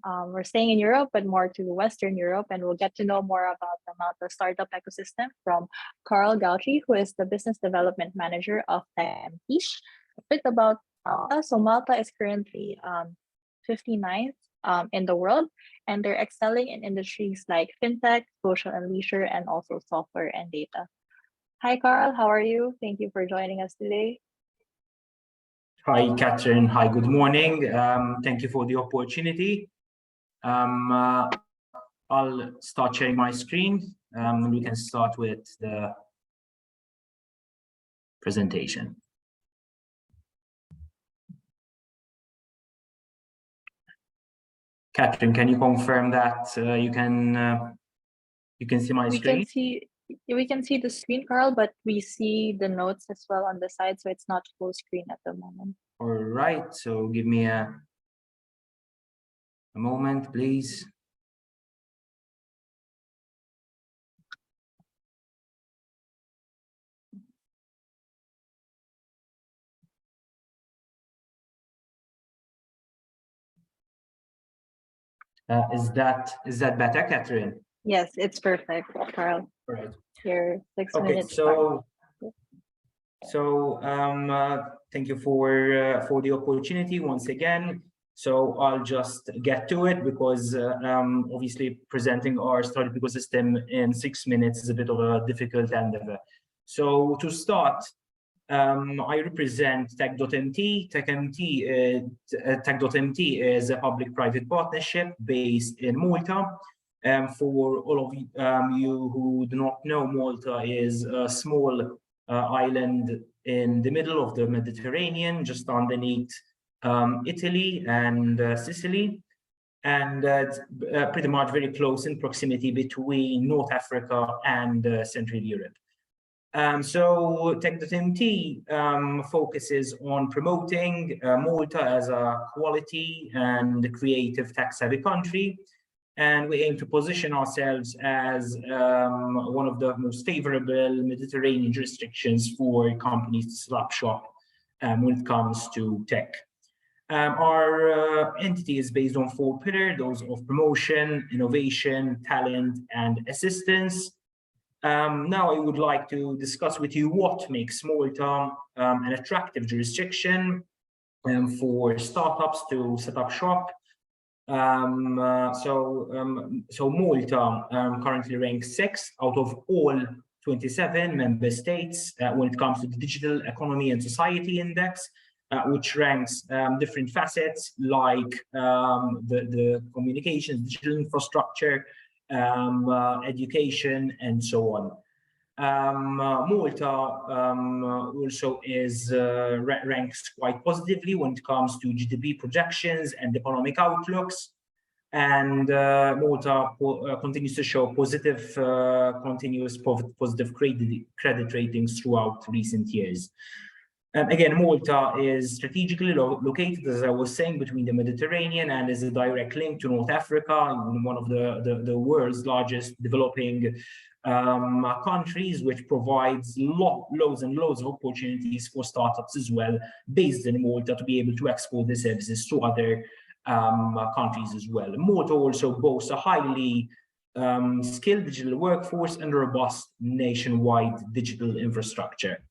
We're staying in Europe, but more to Western Europe, and we'll get to know more about the Malta startup ecosystem from Carl Gautry, who is the Business Development Manager of TechMT. A bit about Malta. So Malta is currently 59th in the world, and they're excelling in industries like fintech, social and leisure, and also software and data. Hi, Carl. How are you? Thank you for joining us today. Hi, Catherine. Hi, good morning. Thank you for the opportunity. I'll start sharing my screen. We can start with the presentation. Catherine, can you confirm that you can see my screen? We can see the screen, Carl, but we see the notes as well on the side, so it's not full screen at the moment. All right, so give me a moment, please. Is that better, Catherine? Yes, it's perfect, Carl. Right. Here, 6 Okay, minutes. Thank you for the opportunity once again. So I'll just get to it because obviously presenting our startup ecosystem in 6 minutes is a bit of a difficult endeavor. So to start, I represent Tech.mt. Tech.mt is a public-private partnership based in Malta. For all of you who do not know, Malta is a small island in the middle of the Mediterranean, just underneath Italy and Sicily, and it's pretty much very close in proximity between North Africa and Central Europe. So Tech.mt focuses on promoting Malta as a quality and creative tech-savvy country, and we aim to position ourselves as one of the most favorable Mediterranean jurisdictions for companies to set up shop when it comes to tech. Our entity is based on 4 pillars, those of promotion, innovation, talent, and assistance. Now I would like to discuss with you what makes Malta an attractive jurisdiction for startups to set up shop. So Malta currently ranks 6th out of all 27 member states when it comes to the Digital Economy and Society Index, which ranks different facets like the communications, digital infrastructure, education, and so on. Malta also ranks quite positively when it comes to GDP projections and economic outlooks, and Malta continues to show continuous positive credit ratings throughout recent years. Again, Malta is strategically located, as I was saying, between the Mediterranean and is a direct link to North Africa, one of the world's largest developing countries, which provides loads and loads of opportunities for startups as well, based in Malta, to be able to export their services to other countries as well. Malta also boasts a highly skilled digital workforce and robust nationwide digital infrastructure.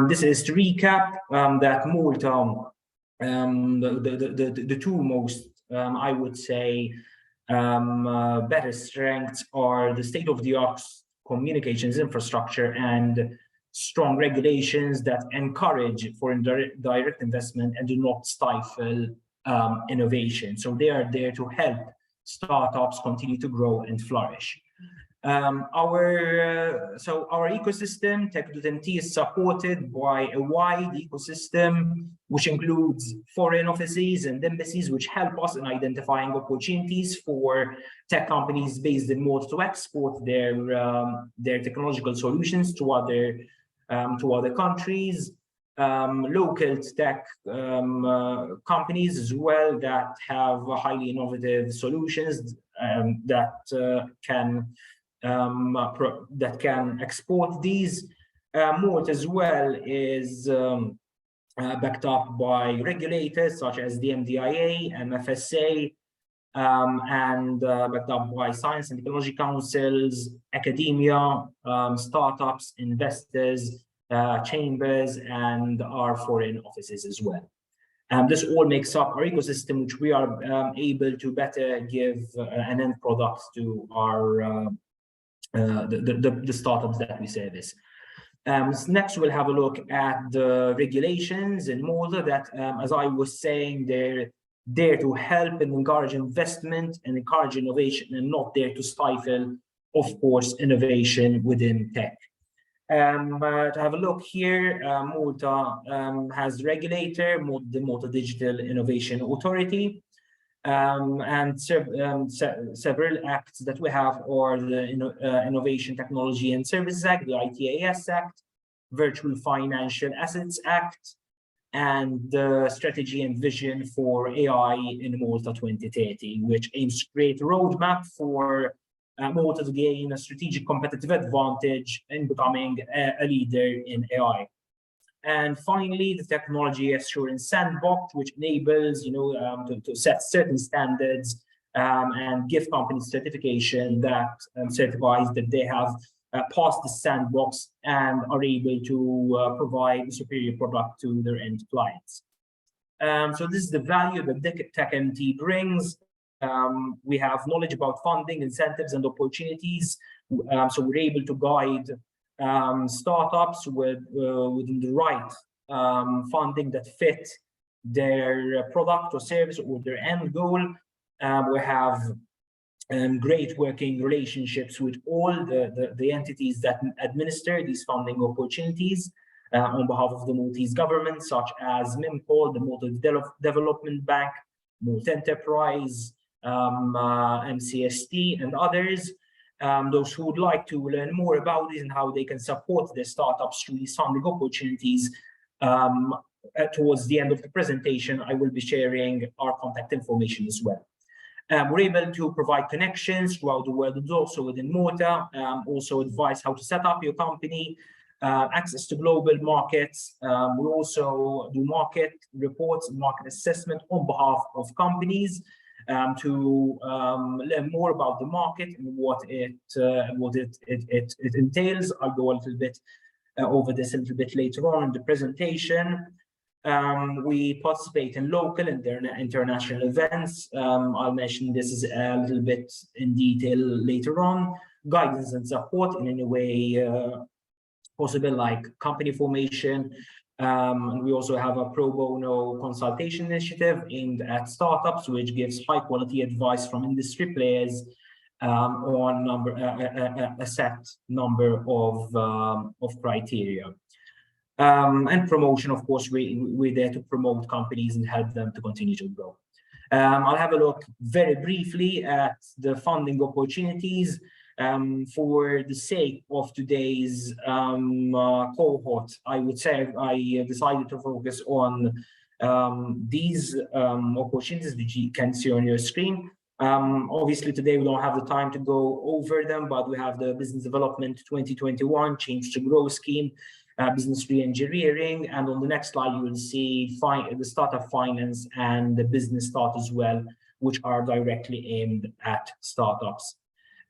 This is to recap that Malta, the two most, I would say, better strengths are the state-of-the-art communications infrastructure and strong regulations that encourage foreign direct investment and do not stifle innovation. So they are there to help startups continue to grow and flourish. Our ecosystem, Tech.mt, is supported by a wide ecosystem, which includes foreign offices and embassies, which help us in identifying opportunities for tech companies based in Malta to export their technological solutions to other countries. Local tech companies as well that have highly innovative solutions that can export these. Malta as well is backed up by regulators such as the MDIA, MFSA, and backed up by science and technology councils, academia, startups, investors, chambers, and our foreign offices as well. This all makes up our ecosystem, which we are able to better give an end product to our the startups that we service. Next, we'll have a look at the regulations in Malta that, as I was saying, they're there to help and encourage investment and encourage innovation, and not there to stifle, of course, innovation within tech. To have a look here, Malta has regulator, the Malta Digital Innovation Authority, and several acts that we have are the Innovation Technology and Services Act, the ITAS Act, Virtual Financial Assets Act, and the Strategy and Vision for AI in Malta 2030, which aims to create a roadmap for Malta to gain a strategic competitive advantage in becoming a leader in AI. And finally, the Technology Assurance Sandbox, which enables, to set certain standards and give companies certification that certifies that they have passed the sandbox and are able to provide a superior product to their end clients. So this is the value that TechMT brings. We have knowledge about funding, incentives, and opportunities. So we're able to guide startups within the right funding that fit their product or service or their end goal. We have great working relationships with all the entities that administer these funding opportunities on behalf of the Maltese government, such as MIMCOL, the Malta Development Bank, Malta Enterprise, MCST, and others. Those who would like to learn more about this and how they can support their startups through these funding opportunities, towards the end of the presentation, I will be sharing our contact information as well. We're able to provide connections throughout the world and also within Malta, also advise how to set up your company, access to global markets. We also do market reports and market assessment on behalf of companies to learn more about the market and what it entails. I'll go a little bit over this a little bit later on in the presentation. We participate in local and international events. I'll mention this is a little bit in detail later on. Guidance and support in any way possible, like company formation. And we also have a pro bono consultation initiative aimed at startups, which gives high quality advice from industry players on a set number of criteria. And promotion, of course, we're there to promote companies and help them to continue to grow. I'll have a look very briefly at the funding opportunities. For the sake of today's cohort, I would say I decided to focus on these opportunities that you can see on your screen. Obviously, today we don't have the time to go over them, but we have the Business Development 2021 Change to Grow scheme, business re-engineering, and on the next slide you will see the startup finance and the business start as well, which are directly aimed at startups.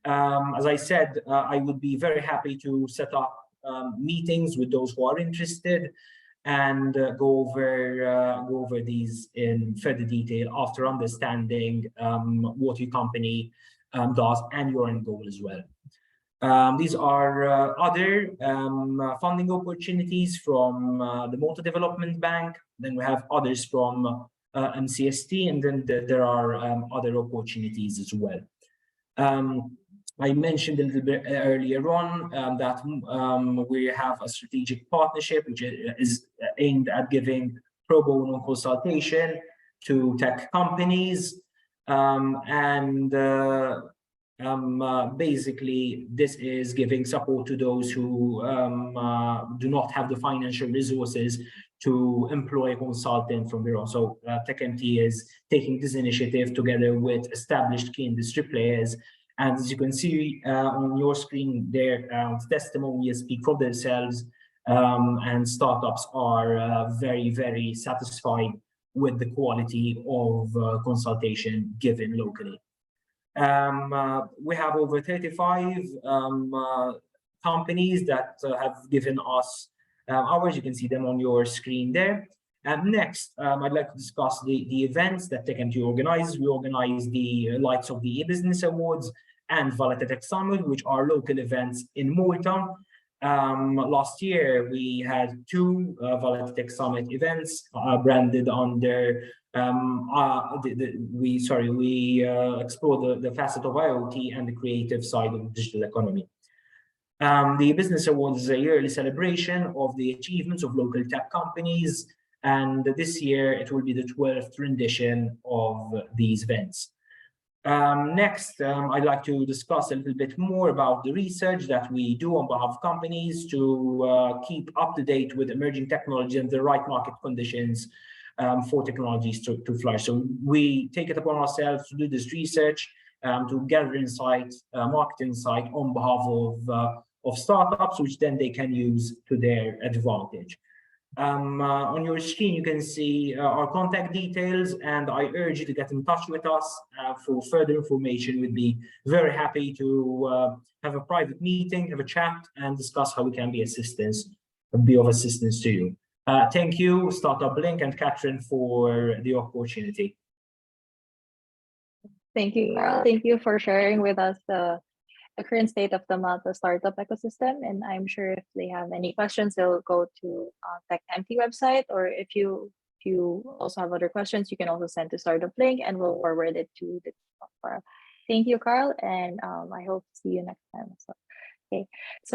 As I said, I would be very happy to set up meetings with those who are interested and go over these in further detail after understanding what your company does and your end goal as well. These are other funding opportunities from the Malta Development Bank. Then we have others from MCST, and then there are other opportunities as well. I mentioned a little bit earlier on that we have a strategic partnership which is aimed at giving pro bono consultation to tech companies, basically this is giving support to those who do not have the financial resources to employ a consultant from their own. So TechMT is taking this initiative together with established key industry players. And as you can see on your screen, their testimonies speak for themselves, and startups are very, very satisfied with the quality of consultation given locally. We have over 35 companies that have given us hours. You can see them on your screen there. And next, I'd like to discuss the events that TechMT organizes. We organize the Lights of the E-Business Awards and Valeta Tech Summit, which are local events in Malta. Last year, we had two Valeta Tech Summit events branded under we explored the facet of IoT and the creative side of the digital economy. The Business Awards is a yearly celebration of the achievements of local tech companies, and this year it will be the 12th rendition of these events. Next, I'd like to discuss a little bit more about the research that we do on behalf of companies to keep up to date with emerging technology and the right market conditions for technologies to flourish. So we take it upon ourselves to do this research, to gather insight, market insight on behalf of startups, which then they can use to their advantage. On your screen, you can see our contact details, and I urge you to get in touch with us for further information. We'd be very happy to have a private meeting, have a chat, and discuss how we can be of assistance to you. Thank you, StartupBlink and Catherine, for the opportunity. Thank you, Carl. Thank you for sharing with us the current state of the Malta startup ecosystem. And I'm sure if they have any questions, they'll go to TechMT website, or if you also have other questions, you can also send to StartupBlink and we'll forward it to the forum. Thank you, Carl, and I hope to see you next time. So, okay. So